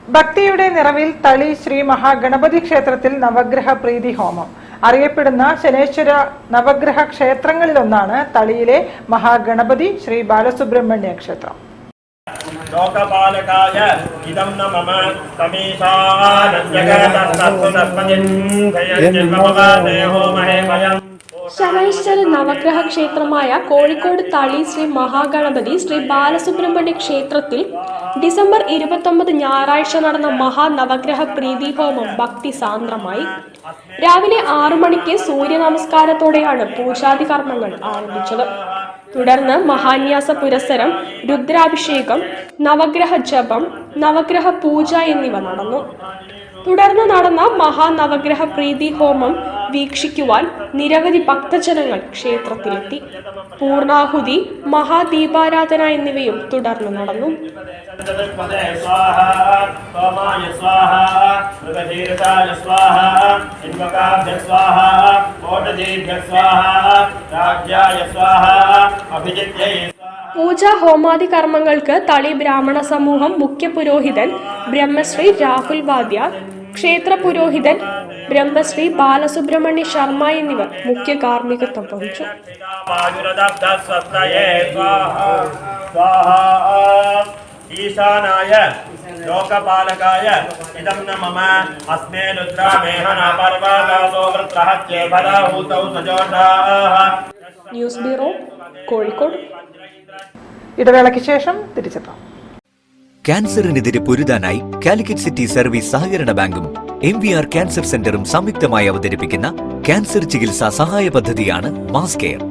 ഭക്തിയുടെ നിറവിൽ തളി ശ്രീ മഹാഗണപതി ക്ഷേത്രത്തിൽ നവഗ്രഹ പ്രീതി ഹോമം. അറിയപ്പെടുന്ന ശനേശ്വര നവഗ്രഹ ക്ഷേത്രങ്ങളിലൊന്നാണ് തളിയിലെ മഹാഗണപതി ശ്രീ ബാലസുബ്രഹ്മണ്യ ക്ഷേത്രം. ലോകപാലകായ ഇദം നമഃ ശനൈശ്വര നവഗ്രഹ ക്ഷേത്രമായ കോഴിക്കോട് തളി ശ്രീ മഹാഗണപതി ശ്രീ ബാലസുബ്രഹ്മണ്യ ക്ഷേത്രത്തിൽ ഡിസംബർ 29 ഞായറാഴ്ച നടന്ന മഹാനവഗ്രഹ പ്രീതി ഹോമം ഭക്തി സാന്ദ്രമായി. രാവിലെ 6 മണിക്ക് സൂര്യ നമസ്കാരത്തോടെയാണ് പൂജാതി കർമ്മങ്ങൾ ആരംഭിച്ചത്. തുടർന്ന് മഹാന്യാസ പുരസ്സരം, രുദ്രാഭിഷേകം, നവഗ്രഹ ജപം, നവഗ്രഹ പൂജ എന്നിവ നടന്നു. തുടർന്ന് നടന്ന മഹാനവഗ്രഹ പ്രീതി ഹോമം വീക്ഷിക്കുവാൻ നിരവധി ഭക്തജനങ്ങൾ ക്ഷേത്രത്തിലെത്തി. പൂർണാഹുതി, മഹാദീപാരാധന എന്നിവയും തുടർന്ന് നടന്നു. പൂജാ ഹോമാദി കർമ്മങ്ങൾക്ക് തളി ബ്രാഹ്മണ സമൂഹം മുഖ്യ പുരോഹിതൻ ബ്രഹ്മശ്രീ രാഹുൽ വാദ്യ, ക്ഷേത്ര പുരോഹിതൻ ബ്രഹ്മശ്രീ ബാലസുബ്രഹ്മണ്യ ശർമ്മ എന്നിവർ മുഖ്യ കാർമ്മികത്വം വഹിച്ചു. ഈശാനായ ലോകപാലകായ ഇദം നമഃ അസ്മേ രുദ്രാമേഹന പർവതോ വൃത്രഹത്യേ ഫലഹൂതൗ സജോഷാഃ. News bureau, Kozhikode. ഇടവേളയ്ക്ക് ശേഷം തിരിച്ചെത്താം. ക്യാൻസറിനെതിരെ പൊരുതാനായി കാലിക്കറ്റ് സിറ്റി സർവീസ് സഹകരണ ബാങ്കും MVR ക്യാൻസർ സെന്ററും സംയുക്തമായി അവതരിപ്പിക്കുന്ന ക്യാൻസർ ചികിത്സാ സഹായ പദ്ധതിയാണ് മാസ് കെയർ.